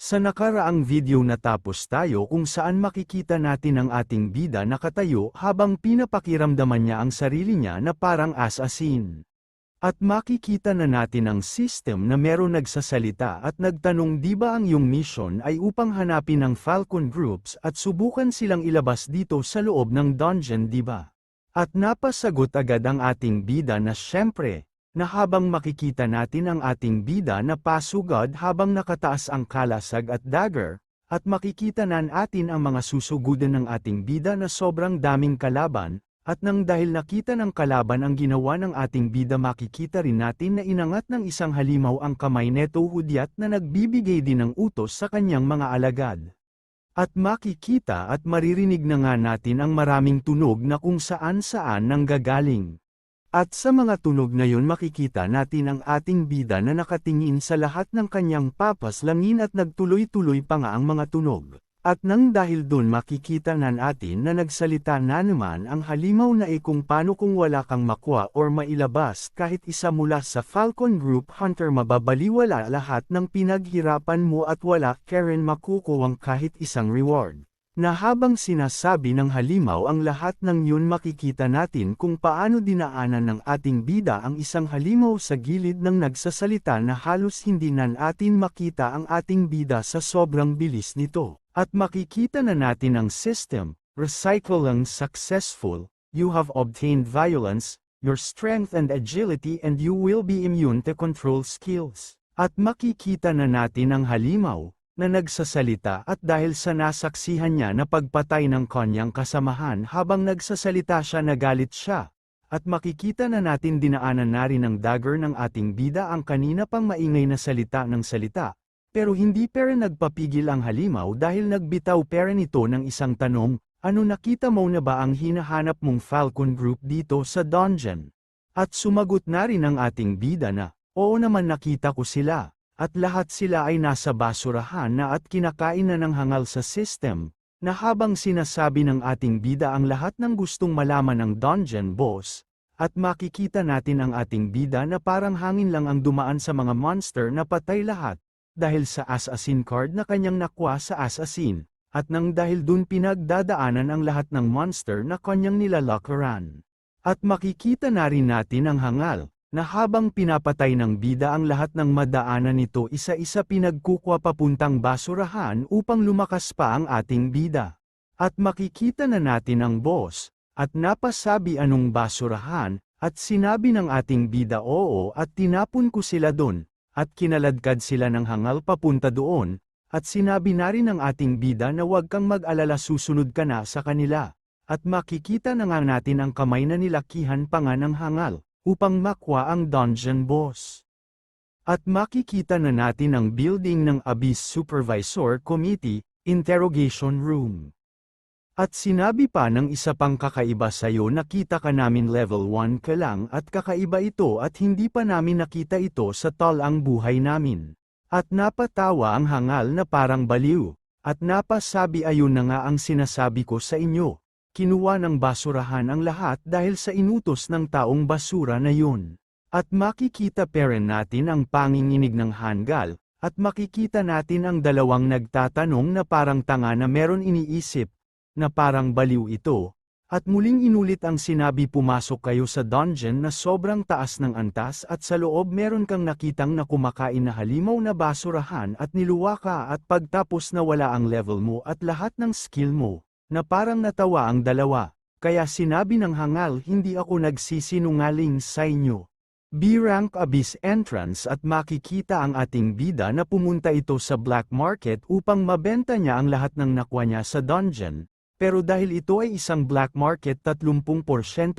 Sa nakaraang video natapos tayo kung saan makikita natin ang ating bida nakatayo habang pinapakiramdaman niya ang sarili niya na parang as-asin. At makikita na natin ang system na meron nagsasalita at nagtanong di ba ang iyong mission ay upang hanapin ang Falcon Groups at subukan silang ilabas dito sa loob ng dungeon di ba? At napasagot agad ang ating bida na syempre, na habang makikita natin ang ating bida na pasugod habang nakataas ang kalasag at dagger, at makikita na natin ang mga susugudan ng ating bida na sobrang daming kalaban, at nang dahil nakita ng kalaban ang ginawa ng ating bida makikita rin natin na inangat ng isang halimaw ang kamay neto hudyat na nagbibigay din ng utos sa kanyang mga alagad. At makikita at maririnig na nga natin ang maraming tunog na kung saan-saan nanggagaling. At sa mga tunog na yun makikita natin ang ating bida na nakatingin sa lahat ng kanyang papaslangin at nagtuloy-tuloy pa nga ang mga tunog. At nang dahil dun makikita na natin na nagsalita na naman ang halimaw na kung paano kung wala kang makuha or mailabas kahit isa mula sa Falcon Group Hunter mababaliwala lahat ng pinaghirapan mo at wala ka rin makukuwang kahit isang reward. Na habang sinasabi ng halimaw ang lahat ng yun makikita natin kung paano dinaanan ng ating bida ang isang halimaw sa gilid ng nagsasalita na halos hindi na natin makita ang ating bida sa sobrang bilis nito. At makikita na natin ang system, recycle lang successful, you have obtained violence, your strength and agility and you will be immune to control skills. At makikita na natin ang halimaw, na nagsasalita at dahil sa nasaksihan niya na pagpatay ng kanyang kasamahan habang nagsasalita siya nagalit siya. At makikita na natin dinaanan na rin ng dagger ng ating bida ang kanina pang maingay na salita ng salita. Pero hindi pera nagpapigil ang halimaw dahil nagbitaw pera nito ng isang tanong, ano nakita mo na ba ang hinahanap mong Falcon Group dito sa dungeon? At sumagot na rin ang ating bida na, oo naman nakita ko sila. At lahat sila ay nasa basurahan na at kinakain na ng hangal sa system, na habang sinasabi ng ating bida ang lahat ng gustong malaman ng dungeon boss, at makikita natin ang ating bida na parang hangin lang ang dumaan sa mga monster na patay lahat, dahil sa assassin card na kanyang nakuha sa assassin, at nang dahil dun pinagdadaanan ang lahat ng monster na kanyang nilalakaran. At makikita na rin natin ang hangal, na habang pinapatay ng bida ang lahat ng madaanan nito isa-isa pinagkukwa papuntang basurahan upang lumakas pa ang ating bida. At makikita na natin ang boss, at napasabi anong basurahan, at sinabi ng ating bida oo at tinapon ko sila dun, at kinaladkad sila ng hangal papunta doon, at sinabi na rin ng ating bida na huwag kang mag-alala susunod ka na sa kanila. At makikita na nga natin ang kamay na nilakihan pa nga ng hangal upang makuha ang dungeon boss. At makikita na natin ang building ng Abyss Supervisor Committee, Interrogation Room. At sinabi pa ng isa pang kakaiba sa'yo nakita ka namin level 1 ka lang at kakaiba ito at hindi pa namin nakita ito sa talang buhay namin. At napatawa ang hangal na parang baliw, at napasabi ayun na nga ang sinasabi ko sa inyo. Kinuha ng basurahan ang lahat dahil sa inutos ng taong basura na yun. At makikita pa rin natin ang panginginig ng hangal, at makikita natin ang dalawang nagtatanong na parang tanga na meron iniisip, na parang baliw ito, at muling inulit ang sinabi pumasok kayo sa dungeon na sobrang taas ng antas at sa loob meron kang nakitang na kumakain na halimaw na basurahan at niluwa ka at pagtapos na wala ang level mo at lahat ng skill mo. Na parang natawa ang dalawa, kaya sinabi ng hangal hindi ako nagsisinungaling sa inyo. B-rank Abyss entrance at makikita ang ating bida na pumunta ito sa black market upang mabenta niya ang lahat ng nakuha niya sa dungeon, pero dahil ito ay isang black market 30%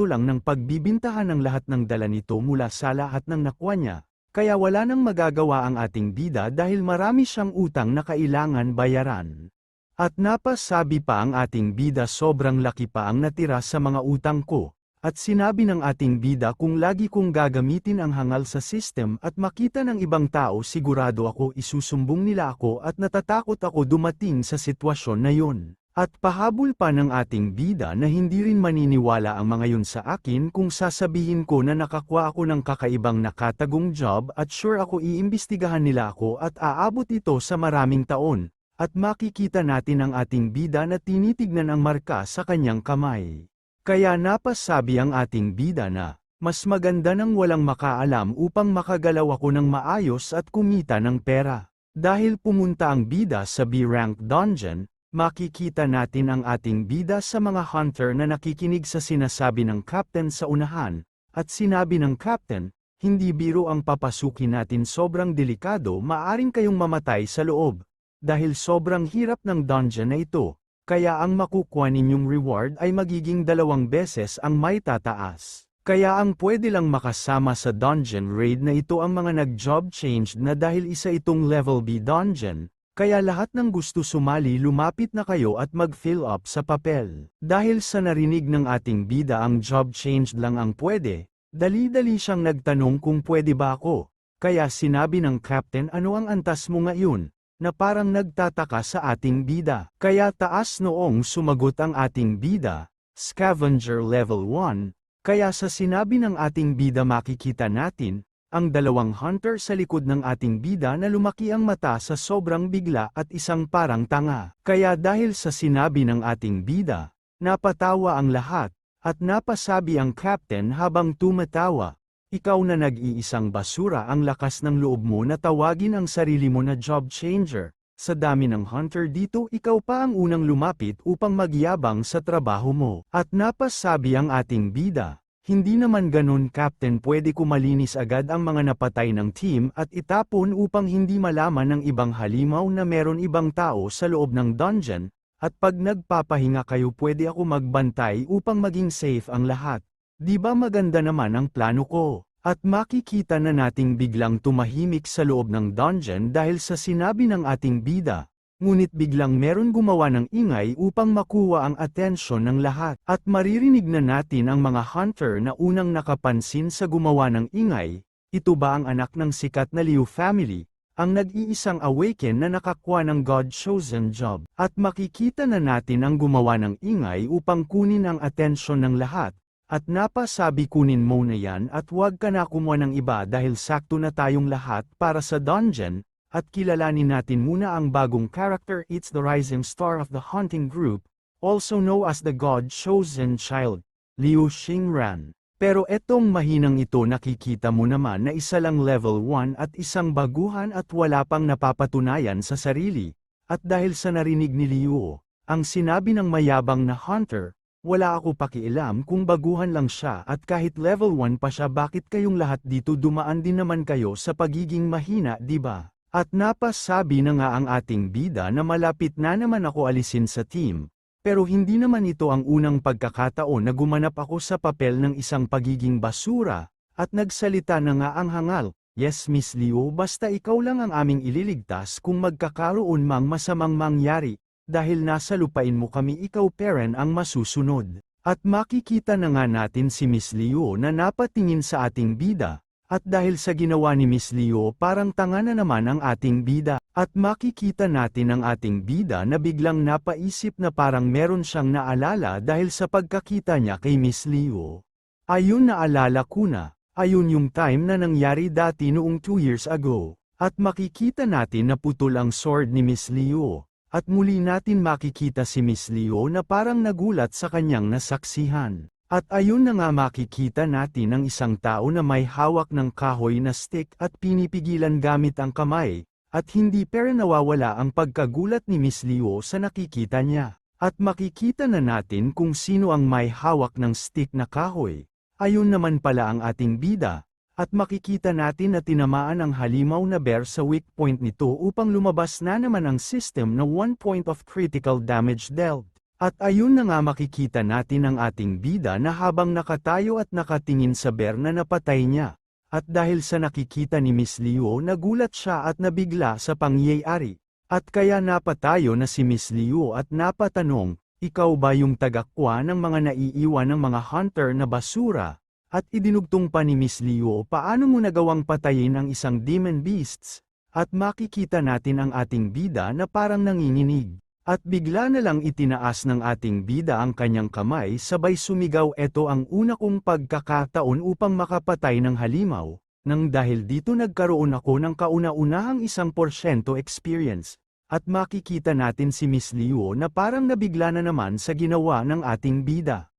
lang ng pagbibintahan ng lahat ng dala nito mula sa lahat ng nakuha niya, kaya wala nang magagawa ang ating bida dahil marami siyang utang na kailangan bayaran. At napasabi pa ang ating bida sobrang laki pa ang natira sa mga utang ko, at sinabi ng ating bida kung lagi kong gagamitin ang hangal sa system at makita ng ibang tao sigurado ako isusumbong nila ako at natatakot ako dumating sa sitwasyon na yun. At pahabol pa ng ating bida na hindi rin maniniwala ang mga yun sa akin kung sasabihin ko na nakakuha ako ng kakaibang nakatagong job at sure ako iimbestigahan nila ako at aabot ito sa maraming taon, at makikita natin ang ating bida na tinitignan ang marka sa kanyang kamay. Kaya napasabi ang ating bida na, mas maganda nang walang makaalam upang makagalaw ako ng maayos at kumita ng pera. Dahil pumunta ang bida sa B-rank dungeon, makikita natin ang ating bida sa mga hunter na nakikinig sa sinasabi ng captain sa unahan, at sinabi ng captain, hindi biro ang papasukin natin, sobrang delikado, maaring kayong mamatay sa loob. Dahil sobrang hirap ng dungeon na ito, kaya ang makukuha ninyong reward ay magiging 2 beses ang may tataas. Kaya ang pwede lang makasama sa dungeon raid na ito ang mga nag-job changed na dahil isa itong level B dungeon. Kaya lahat ng gusto sumali lumapit na kayo at mag-fill up sa papel. Dahil sa narinig ng ating bida ang job changed lang ang pwede, dali-dali siyang nagtanong kung pwede ba ako. Kaya sinabi ng captain, ano ang antas mo ngayon? Na parang nagtataka sa ating bida. Kaya taas noong sumagot ang ating bida, Scavenger level 1, kaya sa sinabi ng ating bida makikita natin, ang 2 hunter sa likod ng ating bida na lumaki ang mata sa sobrang bigla at isang parang tanga. Kaya dahil sa sinabi ng ating bida, napatawa ang lahat, at napasabi ang captain habang tumatawa, ikaw na nag-iisang basura, ang lakas ng loob mo na tawagin ang sarili mo na job changer. Sa dami ng hunter dito, ikaw pa ang unang lumapit upang magyabang sa trabaho mo. At napasabi ang ating bida, hindi naman ganun captain, pwede ko malinis agad ang mga napatay ng team at itapon upang hindi malaman ng ibang halimaw na meron ibang tao sa loob ng dungeon, at pag nagpapahinga kayo pwede ako magbantay upang maging safe ang lahat. Di ba maganda naman ang plano ko? At makikita na nating biglang tumahimik sa loob ng dungeon dahil sa sinabi ng ating bida. Ngunit biglang meron gumawa ng ingay upang makuha ang atensyon ng lahat. At maririnig na natin ang mga hunter na unang nakapansin sa gumawa ng ingay. Ito ba ang anak ng sikat na Liu family, ang nag-iisang awaken na nakakuha ng God-chosen job? At makikita na natin ang gumawa ng ingay upang kunin ang atensyon ng lahat. At napasabi, kunin mo na yan at huwag ka na kumuha ng iba dahil sakto na tayong lahat para sa dungeon. At kilalanin natin muna ang bagong character, it's the rising star of the hunting group, also known as the God-chosen child, Liu Xingran. Pero etong mahinang ito nakikita mo naman na isa lang level 1 at isang baguhan at wala pang napapatunayan sa sarili. At dahil sa narinig ni Liu, ang sinabi ng mayabang na hunter, wala ako pakialam kung baguhan lang siya at kahit level 1 pa siya, bakit kayong lahat dito dumaan din naman kayo sa pagiging mahina, di ba? At napasabi na nga ang ating bida na malapit na naman ako alisin sa team, pero hindi naman ito ang unang pagkakataon na gumanap ako sa papel ng isang pagiging basura, at nagsalita na nga ang hangal, yes Miss Liu, basta ikaw lang ang aming ililigtas kung magkakaroon mang masamang mangyari, dahil nasa lupain mo kami, ikaw parent ang masusunod. At makikita na nga natin si Miss Liu na napatingin sa ating bida. At dahil sa ginawa ni Miss Liu parang tanga na naman ang ating bida. At makikita natin ang ating bida na biglang napaisip na parang meron siyang naalala dahil sa pagkakita niya kay Miss Liu. Ayun, naalala ko na, ayun yung time na nangyari dati noong 2 years ago. At makikita natin na putol ang sword ni Miss Liu. At muli natin makikita si Miss Liu na parang nagulat sa kanyang nasaksihan. At ayun na nga makikita natin ang isang tao na may hawak ng kahoy na stick at pinipigilan gamit ang kamay, at hindi pero nawawala ang pagkagulat ni Miss Liu sa nakikita niya. At makikita na natin kung sino ang may hawak ng stick na kahoy. Ayun naman pala ang ating bida. At makikita natin na tinamaan ang halimaw na bear sa weak point nito upang lumabas na naman ang system na 1 point of critical damage dealt. At ayun na nga makikita natin ang ating bida na habang nakatayo at nakatingin sa bear na napatay niya. At dahil sa nakikita ni Miss Liu, nagulat siya at nabigla sa pangyayari. At kaya napatayo na si Miss Liu at napatanong, ikaw ba yung tagakwa ng mga naiiwan ng mga hunter na basura? At idinugtong pa ni Miss Liu, paano mo nagawang patayin ang isang demon beasts? At makikita natin ang ating bida na parang nanginginig. At bigla na lang itinaas ng ating bida ang kanyang kamay sabay sumigaw, "Ito ang una kong pagkakataon upang makapatay ng halimaw, nang dahil dito nagkaroon ako ng kauna-unahang 1% experience." At makikita natin si Miss Liu na parang nabigla na naman sa ginawa ng ating bida.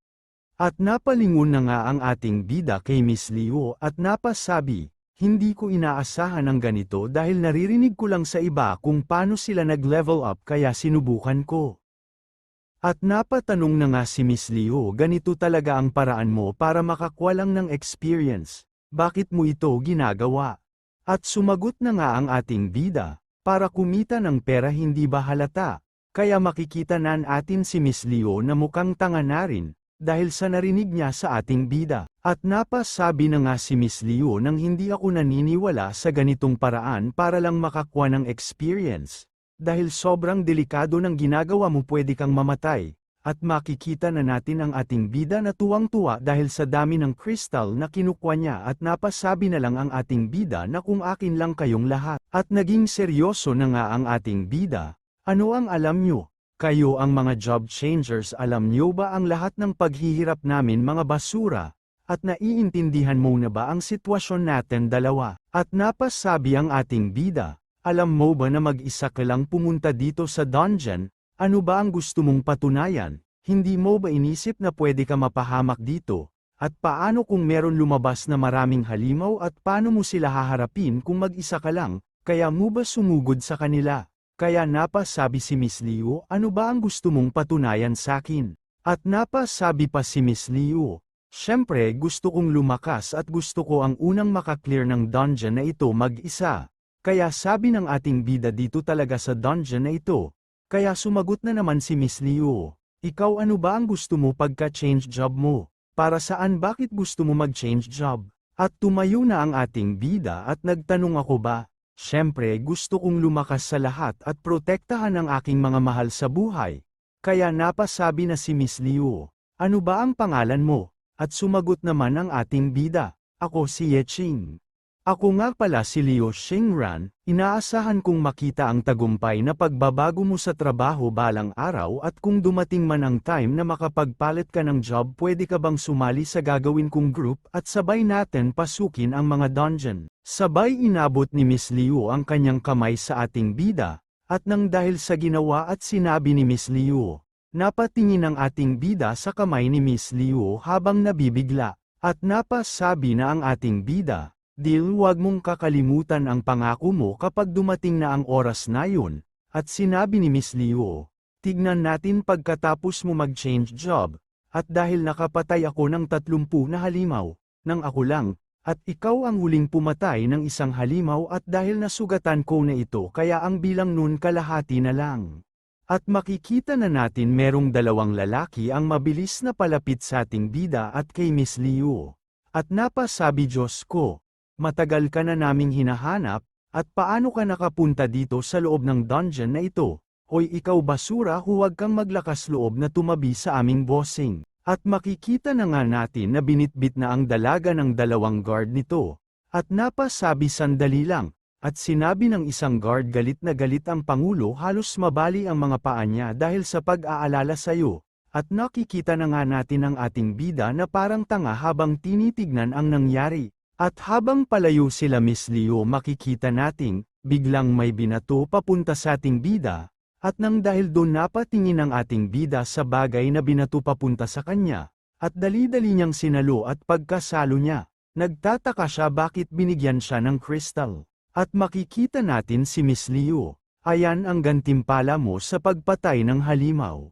At napalingon na nga ang ating bida kay Miss Liu at napasabi, "Hindi ko inaasahan ang ganito dahil naririnig ko lang sa iba kung paano sila nag-level up kaya sinubukan ko." At napatanong na nga si Miss Liu, "Ganito talaga ang paraan mo para makakuha lang ng experience. Bakit mo ito ginagawa?" At sumagot na nga ang ating bida, "Para kumita ng pera hindi ba halata? Kaya makikita na natin si Miss Liu na mukhang tanga na rin, dahil sa narinig niya sa ating bida." At napasabi na nga si Miss Liu nang hindi ako naniniwala sa ganitong paraan para lang makakuha ng experience. Dahil sobrang delikado ng ginagawa mo, pwede kang mamatay. At makikita na natin ang ating bida na tuwang-tuwa dahil sa dami ng crystal na kinukuha niya at napasabi na lang ang ating bida na kung akin lang kayong lahat. At naging seryoso na nga ang ating bida. "Ano ang alam nyo? Kayo ang mga job changers, alam nyo ba ang lahat ng paghihirap namin mga basura? At naiintindihan mo na ba ang sitwasyon natin dalawa?" At napasabi ang ating bida, "Alam mo ba na mag-isa ka lang pumunta dito sa dungeon? Ano ba ang gusto mong patunayan? Hindi mo ba inisip na pwede ka mapahamak dito? At paano kung meron lumabas na maraming halimaw at paano mo sila haharapin kung mag-isa ka lang? Kaya mo ba sumugod sa kanila?" Kaya napasabi si Miss Liu, "Ano ba ang gusto mong patunayan sakin?" At napasabi pa si Miss Liu, "Siyempre gusto kong lumakas at gusto ko ang unang makaklear ng dungeon na ito mag-isa." Kaya sabi ng ating bida, "Dito talaga sa dungeon na ito." Kaya sumagot na naman si Miss Liu, "Ikaw, ano ba ang gusto mo pagka-change job mo? Para saan, bakit gusto mo mag-change job?" At tumayo na ang ating bida at nagtanong, "Ako ba? Siyempre gusto kong lumakas sa lahat at protektahan ang aking mga mahal sa buhay." Kaya napasabi na si Miss Liu, "Ano ba ang pangalan mo?" At sumagot naman ang ating bida, "Ako si Ye Ching. Ako nga pala si Liu Xingran, inaasahan kong makita ang tagumpay na pagbabago mo sa trabaho balang araw at kung dumating man ang time na makapagpalit ka ng job, pwede ka bang sumali sa gagawin kong group at sabay natin pasukin ang mga dungeon." Sabay inabot ni Miss Liu ang kanyang kamay sa ating bida, at nang dahil sa ginawa at sinabi ni Miss Liu, napatingin ang ating bida sa kamay ni Miss Liu habang nabibigla, at napasabi na ang ating bida, "Dil, huwag mong kakalimutan ang pangako mo kapag dumating na ang oras na yun." At sinabi ni Miss Liu, "Tignan natin pagkatapos mo mag-change job, at dahil nakapatay ako ng 30 na halimaw, nang ako lang, at ikaw ang huling pumatay ng isang halimaw at dahil nasugatan ko na ito kaya ang bilang nun kalahati na lang." At makikita na natin merong dalawang lalaki ang mabilis na palapit sa ating bida at kay Miss Liu. At napasabi, "Diyos ko, matagal ka na naming hinahanap, at paano ka nakapunta dito sa loob ng dungeon na ito? Hoy ikaw basura, huwag kang maglakas loob na tumabi sa aming bossing." At makikita na nga natin na binitbit na ang dalaga ng dalawang guard nito. At napasabi, "Sandali lang." At sinabi ng isang guard, "Galit na galit ang Pangulo, halos mabali ang mga paa niya dahil sa pag-aalala sayo." At nakikita na nga natin ang ating bida na parang tanga habang tinitignan ang nangyari. At habang palayo sila Miss Liu, makikita nating, biglang may binato papunta sa ating bida. At nang dahil doon napatingin ang ating bida sa bagay na binato papunta sa kanya, at dali-dali niyang sinalo at pagkasalo niya, nagtataka siya bakit binigyan siya ng crystal. At makikita natin si Miss Liu, "Ayan ang gantimpala mo sa pagpatay ng halimaw."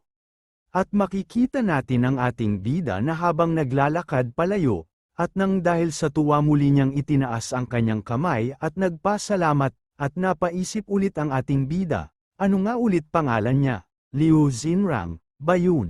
At makikita natin ang ating bida na habang naglalakad palayo, at nang dahil sa tuwa muli niyang itinaas ang kanyang kamay at nagpasalamat, at napaisip ulit ang ating bida, ano nga ulit pangalan niya? Liu Xinrang, ba yun?